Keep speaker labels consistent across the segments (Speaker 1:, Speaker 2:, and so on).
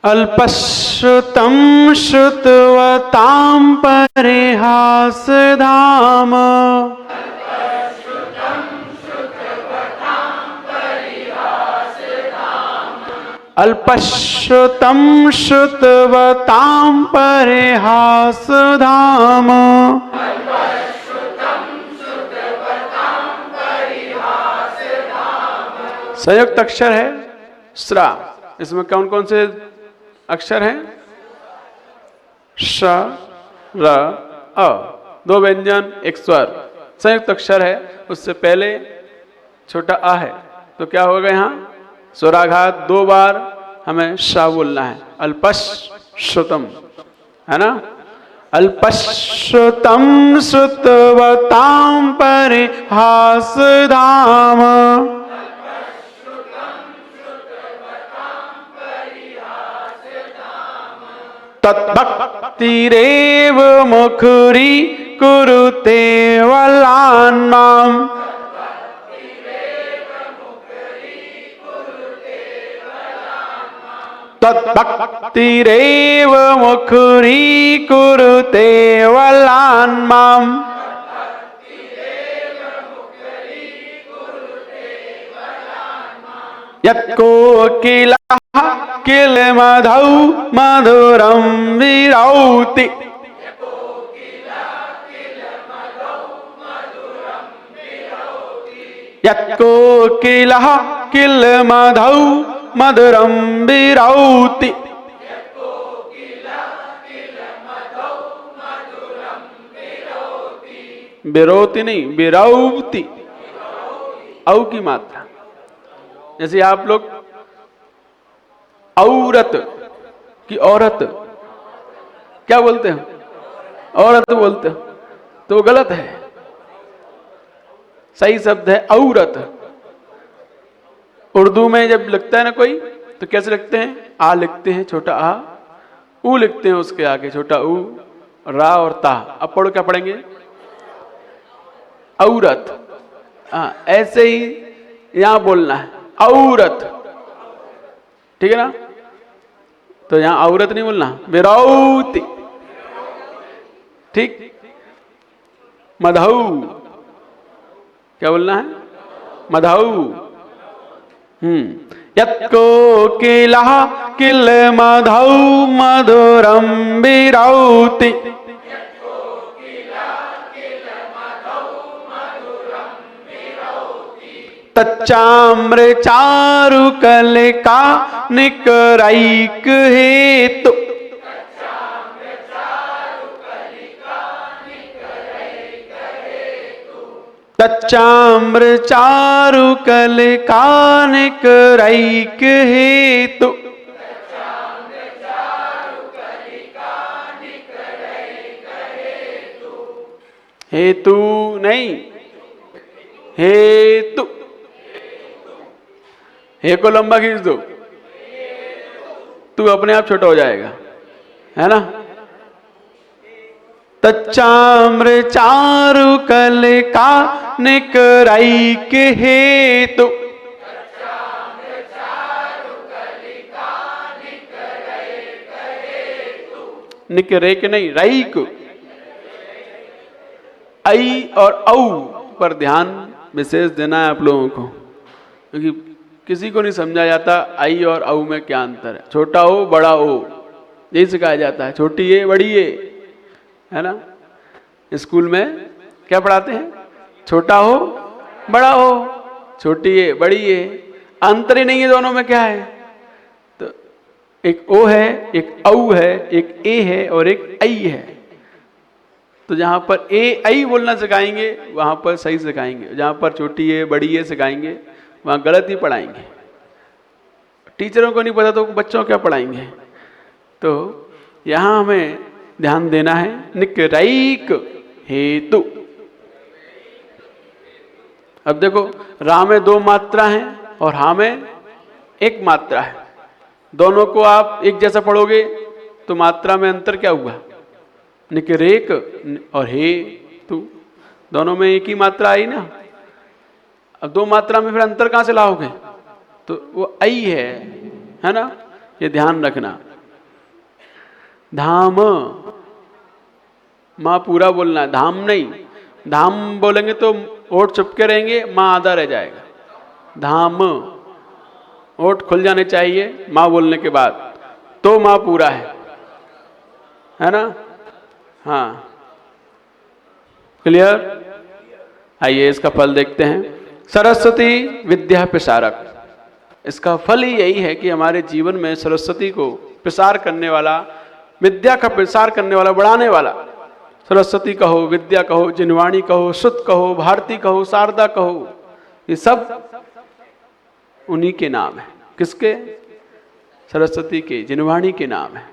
Speaker 1: अल्पश्रुतं श्रुतवतां परिहासधाम अल्पश्रुतं श्रुतवतां परिहासधाम संयुक्त अक्षर है स्रा। इसमें कौन कौन से अक्षर हैं? श, र, अ, दो व्यंजन एक स्वर। संयुक्त अक्षर है, उससे पहले छोटा आ है, तो क्या होगा यहाँ स्वराघात दो बार हमें श बोलना है। अल्पश्रुतम, है ना? अल्पश्रुतम श्रुतवतां परिहासधाम तद्भक्तिरेव मुखरी कुरुते वलान्माम् तद्भक्तिरेव मुखरी कुरुते वलान्माम् यत्कोकिलः किलमधौ मधुरं विरौति यत्कोकिलः किलमधौ मधुरं विरौति विरोति नहीं, विरौति, औ की मात्रा। जैसे आप लोग औरत की औरत क्या बोलते हो? औरत बोलते हो, तो गलत है। सही शब्द है औरत। उर्दू में जब लिखता है ना कोई, तो कैसे लिखते हैं? आ लिखते हैं छोटा आ, ऊ लिखते हैं उसके आगे छोटा ऊ, रा और ता। अब पढ़ो, क्या पढ़ेंगे? औरत। हाँ, ऐसे ही यहां बोलना है औरत, ठीक है ना? तो यहां औरत नहीं बोलना, विरौति, ठीक? मधौ, क्या बोलना है? मधौ। यत्कोकिलः किलमधौ मधुरं विरौति तच्चाम्रचारुकलिका निकरैक हेतु तच्चाम्रचारुकलिका निकरैक हेतु हेतु नहीं, हेतु। हे को लंबा खींच दो, तू अपने आप छोटा हो जाएगा, है ना? तच्चाम्रचारुकलिका निकरैक हेतु निकरेक नहीं, रैक। ऐ और औ पर ध्यान विशेष देना है आप लोगों को, क्योंकि किसी को नहीं समझा जाता आई और औ में क्या अंतर है। छोटा ओ बड़ा ओ, यही सिखाया जाता है। छोटी ए बड़ी ए, है ना? स्कूल में क्या पढ़ाते हैं? छोटा हो बड़ा हो, छोटी ए बड़ी ए, अंतर ही नहीं है दोनों में। क्या है? तो एक ओ है, एक औ है, एक ए है और एक ऐ है। तो जहां पर ए ऐ बोलना सिखाएंगे वहां पर सही सिखाएंगे, जहां पर छोटी ए बड़ी ए सिखाएंगे वहां गलत ही पढ़ाएंगे। टीचरों को नहीं पता तो बच्चों क्या पढ़ाएंगे? तो यहां हमें ध्यान देना है। निकरैक हेतु। अब देखो, रा में दो मात्रा है और हा में एक मात्रा है। दोनों को आप एक जैसा पढ़ोगे तो मात्रा में अंतर क्या हुआ? निकरेक और हे तु, दोनों में एक ही मात्रा आई ना। अब दो मात्रा में फिर अंतर कहां से लाओगे? तो वो ऐ है ना? ये ध्यान रखना। धाम, माँ पूरा बोलना है, धाम नहीं। धाम बोलेंगे तो ओठ चुपके रहेंगे, माँ आधा रह जाएगा। धाम, ओठ खुल जाने चाहिए माँ बोलने के बाद, तो माँ पूरा है ना? हाँ, क्लियर? आइए इसका फल देखते हैं। सरस्वती विद्या प्रसारक, इसका फल ही यही है कि हमारे जीवन में सरस्वती को प्रसार करने वाला, विद्या का प्रसार करने वाला, बढ़ाने वाला, सरस्वती कहो, विद्या कहो, जिनवाणी कहो, सुत कहो, भारती कहो, शारदा कहो, ये सब उन्हीं के नाम है। किसके? सरस्वती के, जिनवाणी के नाम है।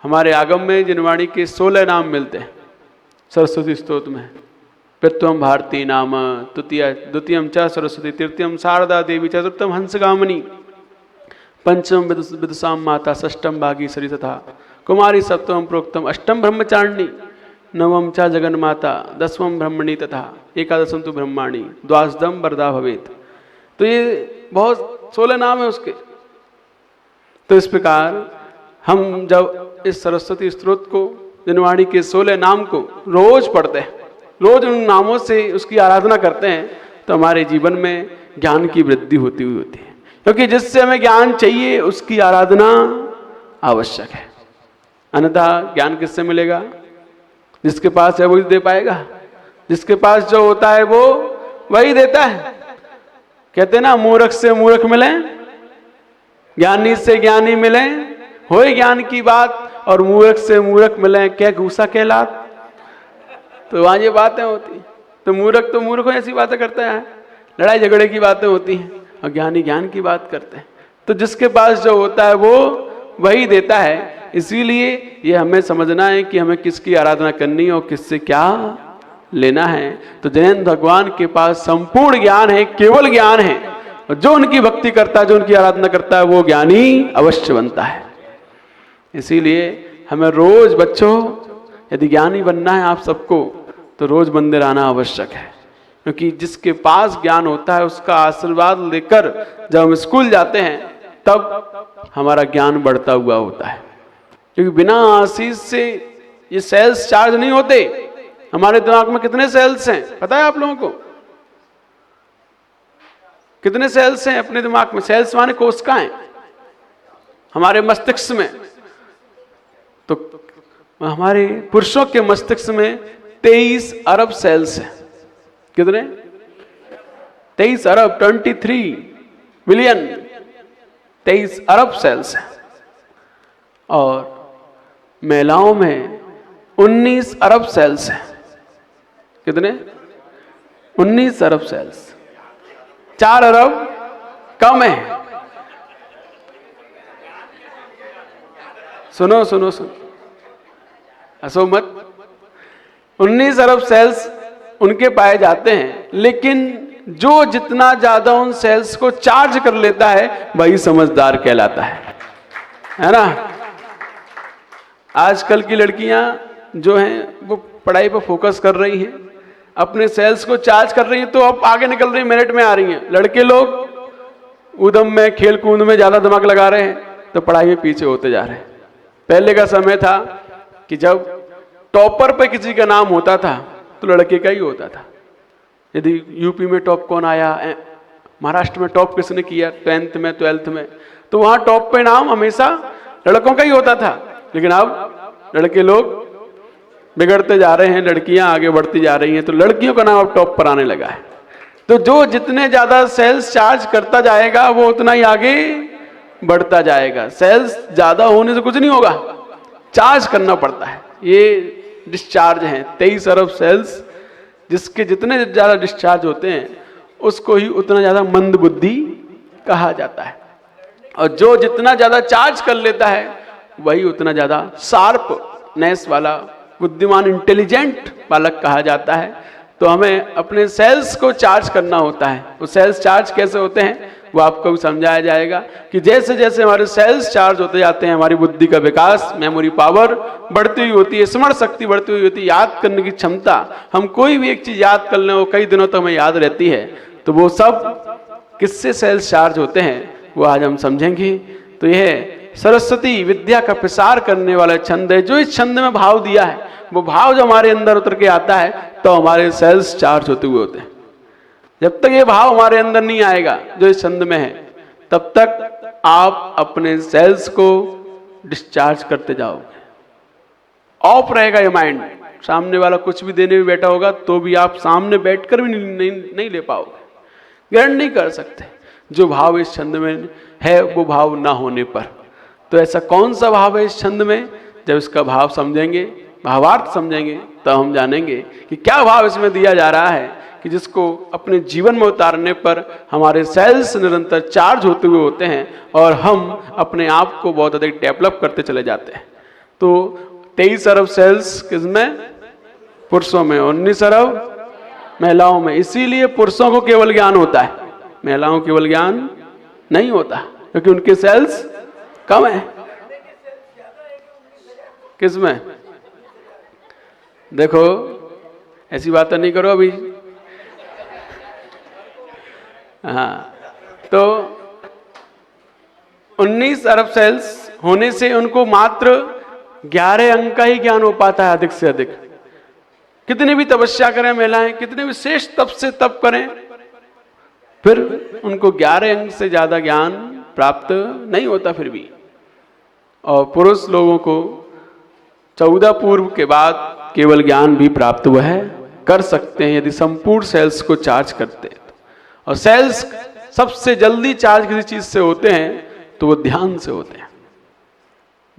Speaker 1: हमारे आगम में जिनवाणी के 16 नाम मिलते हैं सरस्वती स्तोत्र में। प्रथम भारती नाम, द्वितीयम च सरस्वती, तृतीयम शारदा देवी, चतुर्थम हंसगामिनी, पंचम विदुषाम माता, षष्टम भागीश्वरी तथा कुमारी, सप्तम प्रोक्तम, अष्टम ब्रह्मचारिणी, नवम च जगन माता, दसवम ब्रह्मणी तथा एकादशम तो ब्रह्माणी, द्वादशम वरदा भवेत। तो ये बहुत 16 नाम है उसके। तो इस प्रकार हम जब इस सरस्वती स्तोत्र को, जिनवाणी के 16 नाम को रोज पढ़ते हैं, रोज उन नामों से उसकी आराधना करते हैं, तो हमारे जीवन में ज्ञान की वृद्धि होती हुई होती है। क्योंकि जिससे हमें ज्ञान चाहिए उसकी आराधना आवश्यक है, अन्यथा ज्ञान किससे मिलेगा? जिसके पास है वही दे पाएगा। जिसके पास जो होता है वो वही देता है। कहते ना, मूर्ख से मूर्ख मिले, ज्ञानी से ज्ञानी मिले, होए ज्ञान की बात, और मूर्ख से मूर्ख मिले, क्या घूसा कहलात। तो वहां ये बातें होती। तो मूर्ख ऐसी बातें करते हैं, लड़ाई झगड़े की बातें होती हैं, और ज्ञानी ज्ञान की बात करते हैं। तो जिसके पास जो होता है वो वही देता है। इसीलिए ये हमें समझना है कि हमें किसकी आराधना करनी है और किससे क्या लेना है। तो जैन भगवान के पास संपूर्ण ज्ञान है, केवल ज्ञान है, और जो उनकी भक्ति करता है, जो उनकी आराधना करता है, वो ज्ञानी अवश्य बनता है। इसीलिए हमें रोज बच्चों, यदि ज्ञानी बनना है आप सबको, तो रोज मंदिर आना आवश्यक है। क्योंकि जिसके पास ज्ञान होता है उसका आशीर्वाद लेकर जब हम स्कूल जाते हैं तब हमारा ज्ञान बढ़ता हुआ होता है। क्योंकि बिना आशीष से ये सेल्स चार्ज नहीं होते। हमारे दिमाग में कितने सेल्स हैं पता है आप लोगों को? कितने सेल्स हैं अपने दिमाग में? सेल्स माने कोशिकाएं हमारे मस्तिष्क में। तो हमारे पुरुषों के मस्तिष्क में 23 अरब सेल्स हैं। कितने? 23 अरब, 23 बिलियन, 23 अरब सेल्स हैं। और महिलाओं में 19 अरब सेल्स हैं। कितने? 19 अरब सेल्स। 4 अरब कम है। सुनो सुनो सुनो, हंसो मत। 19 अरब सेल्स उनके पाए जाते हैं, लेकिन जो जितना ज्यादा उन सेल्स को चार्ज कर लेता है वही समझदार कहलाता है ना? आजकल की लड़कियां जो हैं वो पढ़ाई पर फोकस कर रही हैं, अपने सेल्स को चार्ज कर रही हैं, तो अब आगे निकल रही, मिनट में आ रही हैं। लड़के लोग उद्यम में, खेल कूद में ज्यादा दिमाग लगा रहे हैं, तो पढ़ाई में पीछे होते जा रहे हैं। पहले का समय था कि जब टॉपर पे किसी का नाम होता था तो लड़के का ही होता था। यदि यूपी में टॉप कौन आया, महाराष्ट्र में टॉप किसने किया 10th में 12th में, तो वहां टॉप पे नाम हमेशा लड़कों का ही होता था। लेकिन अब लड़के लोग बिगड़ते जा रहे हैं, लड़कियां आगे बढ़ती जा रही हैं, तो लड़कियों का नाम अब टॉप पर आने लगा है। तो जो जितने ज्यादा सेल्स चार्ज करता जाएगा वो उतना ही आगे बढ़ता जाएगा। सेल्स ज्यादा होने से कुछ नहीं होगा, चार्ज करना पड़ता है। ये डिस्चार्ज हैं 23 अरब सेल्स, जिसके जितने ज्यादा डिस्चार्ज होते हैं उसको ही उतना ज्यादा मंद बुद्धि कहा जाता है, और जो जितना ज्यादा चार्ज कर लेता है वही उतना ज्यादा शार्पनेस वाला, बुद्धिमान, इंटेलिजेंट बालक कहा जाता है। तो हमें अपने सेल्स को चार्ज करना होता है। वो सेल्स चार्ज कैसे होते हैं वो आपको भी समझाया जाएगा कि जैसे जैसे हमारे सेल्स चार्ज होते जाते हैं, हमारी बुद्धि का विकास, मेमोरी पावर बढ़ती हुई होती है, स्मरण शक्ति बढ़ती हुई होती है, याद करने की क्षमता, हम कोई भी एक चीज याद कर लें वो कई दिनों तक हमें याद रहती है। तो वो सब किससे सेल्स चार्ज होते हैं वो आज हम समझेंगे। तो यह सरस्वती विद्या का प्रसार करने वाला छंद है। जो इस छंद में भाव दिया है, वो भाव जब हमारे अंदर उतर के आता है तो हमारे सेल्स चार्ज होते हुए होते हैं। जब तक ये भाव हमारे अंदर नहीं आएगा जो इस छंद में है, तब तक आप अपने सेल्स को डिस्चार्ज करते जाओगे। ऑफ रहेगा ये माइंड, सामने वाला कुछ भी देने भी बैठा होगा तो भी आप सामने बैठकर भी नहीं ले पाओगे, ग्रहण नहीं कर सकते जो भाव इस छंद में है, वो भाव ना होने पर। तो ऐसा कौन सा भाव है इस छंद में? जब इसका भाव समझेंगे, भावार्थ समझेंगे, तो हम जानेंगे कि क्या भाव इसमें दिया जा रहा है कि जिसको अपने जीवन में उतारने पर हमारे सेल्स निरंतर चार्ज होते हुए होते हैं और हम अपने आप को बहुत अधिक डेवलप करते चले जाते हैं। तो 23 अरब सेल्स किसमें? पुरुषों में, 19 अरब महिलाओं में। इसीलिए पुरुषों को केवल ज्ञान होता है, महिलाओं को केवल ज्ञान नहीं होता, क्योंकि उनके सेल्स कम है। किसमें? देखो, ऐसी बातें नहीं करो अभी। हाँ, तो 19 अरब सेल्स होने से उनको मात्र 11 अंक का ही ज्ञान हो पाता है अधिक से अधिक। कितनी भी तपस्या करें महिलाएं, कितने भी श्रेष्ठ तप से तप करें, फिर उनको 11 अंक से ज्यादा ज्ञान प्राप्त नहीं होता फिर भी। और पुरुष लोगों को 14 पूर्व के बाद केवल ज्ञान भी प्राप्त वह कर सकते हैं यदि संपूर्ण सेल्स को चार्ज करते हैं। और सेल्स सबसे जल्दी चार्ज किसी चीज से होते हैं तो वो ध्यान से होते हैं।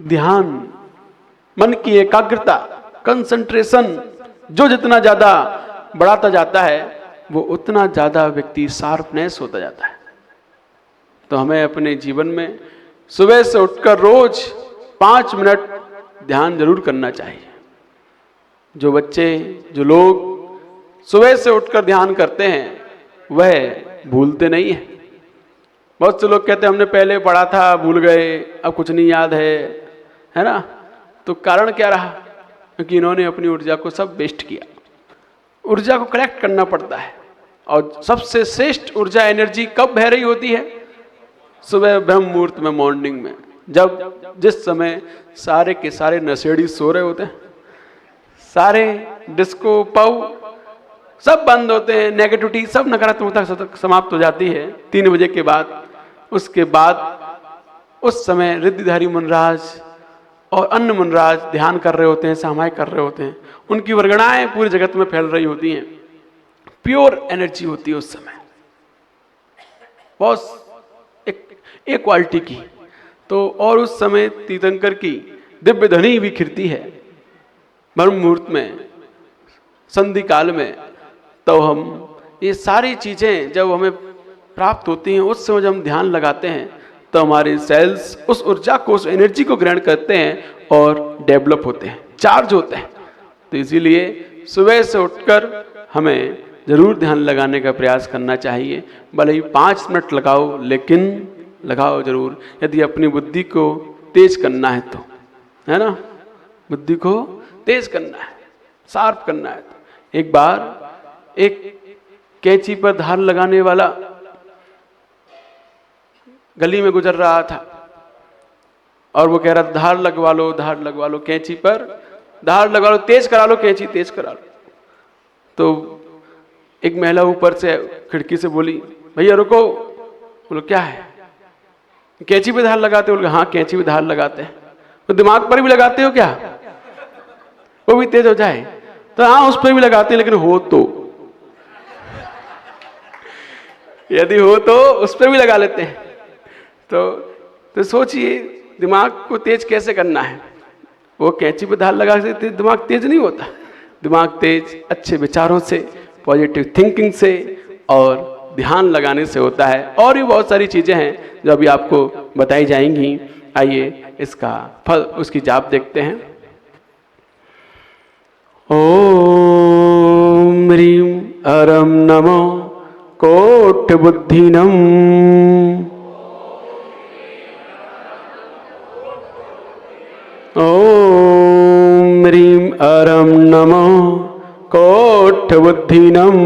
Speaker 1: ध्यान, मन की एकाग्रता, कंसंट्रेशन, जो जितना ज्यादा बढ़ाता जाता है वो उतना ज्यादा व्यक्ति शार्पनेस होता जाता है। तो हमें अपने जीवन में सुबह से उठकर रोज 5 मिनट ध्यान जरूर करना चाहिए। जो बच्चे, जो लोग सुबह से उठकर ध्यान करते हैं वह भूलते नहीं है। बहुत से लोग कहते हैं हमने पहले पढ़ा था, भूल गए, अब कुछ नहीं याद है ना? तो कारण क्या रहा? क्योंकि इन्होंने अपनी ऊर्जा को सब वेस्ट किया। ऊर्जा को कलेक्ट करना पड़ता है और सबसे श्रेष्ठ ऊर्जा, एनर्जी कब बह रही होती है? सुबह ब्रह्म मुहूर्त में, मॉर्निंग में, जब जिस समय सारे के सारे नशेड़ी सो रहे होते हैं, सारे डिस्को पब सब बंद होते हैं, नेगेटिविटी सब नकारात्मकता समाप्त हो जाती है 3 बजे के बाद। उसके बाद उस समय रिद्धिधारी मुनराज और अन्य मुनराज ध्यान कर रहे होते हैं, सामायिक कर रहे होते हैं, उनकी वर्गणाएं पूरे जगत में फैल रही होती हैं। प्योर एनर्जी होती है उस समय, बहुत एक क्वालिटी की। तो और उस समय तीर्थंकर की दिव्य ध्वनि भी खिरती है ब्रह्म मुहूर्त में, संधि काल में। तो हम ये सारी चीजें जब हमें प्राप्त होती हैं, उस समय जब हम ध्यान लगाते हैं तो हमारे सेल्स उस ऊर्जा को, उस एनर्जी को ग्रहण करते हैं और डेवलप होते हैं, चार्ज होते हैं। तो इसीलिए सुबह से उठकर हमें जरूर ध्यान लगाने का प्रयास करना चाहिए। भले ही 5 मिनट लगाओ, लेकिन लगाओ जरूर, यदि अपनी बुद्धि को तेज करना है तो, है ना? बुद्धि को तेज करना है, शार्प करना है। तो एक बार एक कैंची पर धार लगाने वाला गली में गुजर रहा था और वो कह रहा था धार लगवा लो, धार लगवा लो, कैंची पर धार लगवा लो, तेज करा लो, कैंची तेज करा लो। तो एक महिला ऊपर से खिड़की से बोली, भैया रुको। बोलो क्या है? कैंची पे धार लगाते हो? बोले हाँ, कैंची पे धार लगाते हैं। तो दिमाग पर भी लगाते हो क्या, वो भी तेज हो जाए? तो हाँ, उस पर भी लगाते हैं, लेकिन हो तो यदि हो तो उस पर भी लगा लेते हैं। तो सोचिए दिमाग को तेज कैसे करना है। वो कैंची पे धार लगा से दिमाग तेज नहीं होता। दिमाग तेज अच्छे विचारों से, पॉजिटिव थिंकिंग से और ध्यान लगाने से होता है। और भी बहुत सारी चीजें हैं जो अभी आपको बताई जाएंगी। आइए इसका फल, उसकी जाप देखते हैं। ओम ह्रीं अरम नमो कोटि बुद्धिनम, ओम ह्रीं अरम नमो कोटि बुद्धिनम।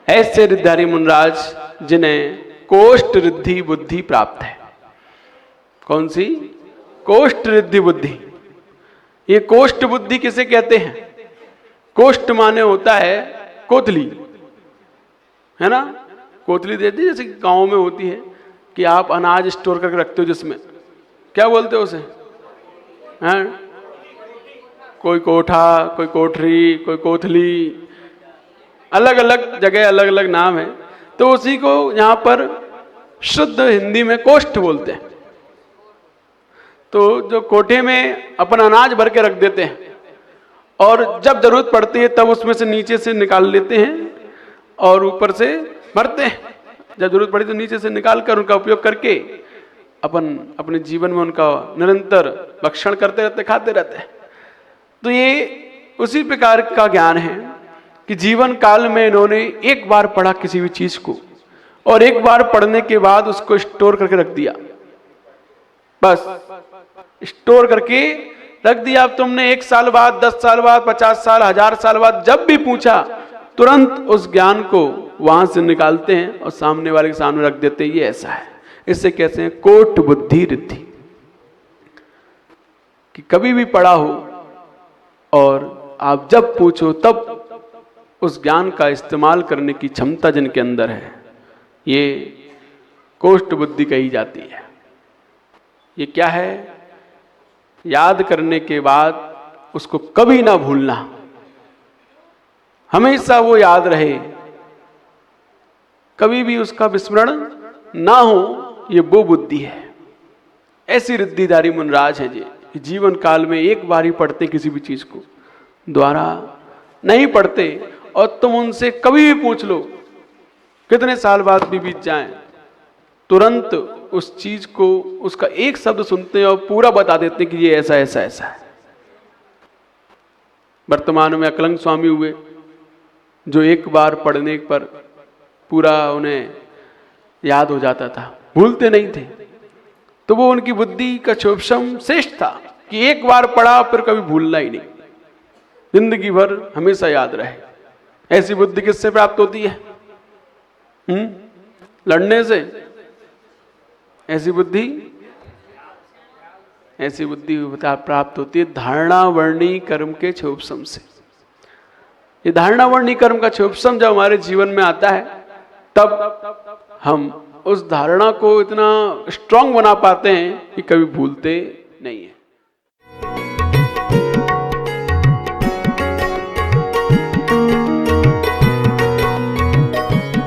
Speaker 1: ऐसे रिद्धिधारी मुनराज जिन्हें कोष्ठ रिद्धि बुद्धि प्राप्त है। कौन सी? कोष्ठ रिद्धि बुद्धि। ये कोष्ठ बुद्धि किसे कहते हैं? कोष्ठ माने होता है कोतली, है ना? कोतली देती जैसे गांव में होती है कि आप अनाज स्टोर करके रखते हो, जिसमें क्या बोलते हो उसे? हैं? कोई कोठा, कोई कोठरी, कोई कोथली, अलग अलग जगह अलग अलग नाम है। तो उसी को यहां पर शुद्ध हिंदी में कोष्ठ बोलते हैं। तो जो कोठे में अपन अनाज भर के रख देते हैं और जब जरूरत पड़ती है तब उसमें से नीचे से निकाल लेते हैं और ऊपर से भरते हैं। जब जरूरत पड़ी तो नीचे से निकाल कर उनका उपयोग करके अपन अपने जीवन में उनका निरंतर भक्षण करते रहते, खाते रहते हैं। तो ये उसी प्रकार का ज्ञान है कि जीवन काल में इन्होंने एक बार पढ़ा किसी भी चीज को और एक बार पढ़ने के बाद उसको स्टोर करके रख दिया, बस स्टोर करके रख दिया। अब तुमने 1 साल बाद, 10 साल बाद, 50 साल, 1000 साल बाद जब भी पूछा तुरंत उस ज्ञान को वहां से निकालते हैं और सामने वाले के सामने रख देते हैं। ये ऐसा है। इससे कहते हैं कोट बुद्धि रिद्धि, कि कभी भी पढ़ा हो और आप जब पूछो तब उस ज्ञान का इस्तेमाल करने की क्षमता जिनके अंदर है, ये कोष्ठ बुद्धि कही जाती है। ये क्या है? याद करने के बाद उसको कभी ना भूलना, हमेशा वो याद रहे, कभी भी उसका विस्मरण ना हो, ये वो बुद्धि है। ऐसी रिद्धिधारी मुनराज है जी, जीवन काल में एक बार ही पढ़ते किसी भी चीज को, द्वारा नहीं पढ़ते। और तुम उनसे कभी भी पूछ लो, कितने साल बाद भी बीत जाएं, तुरंत उस चीज को, उसका एक शब्द सुनते हैं और पूरा बता देते हैं कि ये ऐसा ऐसा ऐसा है। वर्तमान में अकलंग स्वामी हुए, जो एक बार पढ़ने पर पूरा उन्हें याद हो जाता था, भूलते नहीं थे। तो वो उनकी बुद्धि का क्षोभशम श्रेष्ठ था कि एक बार पढ़ा फिर कभी भूलना ही नहीं, जिंदगी भर हमेशा याद रहे। ऐसी बुद्धि किससे प्राप्त होती है? लड़ने से? ऐसी बुद्धि प्राप्त होती है धारणा वर्णी कर्म के क्षोभशम से। ये धारणा वर्णी कर्म का क्षोभशम जब हमारे जीवन में आता है, तब हम उस धारणा को इतना स्ट्रांग बना पाते हैं कि कभी भूलते नहीं है।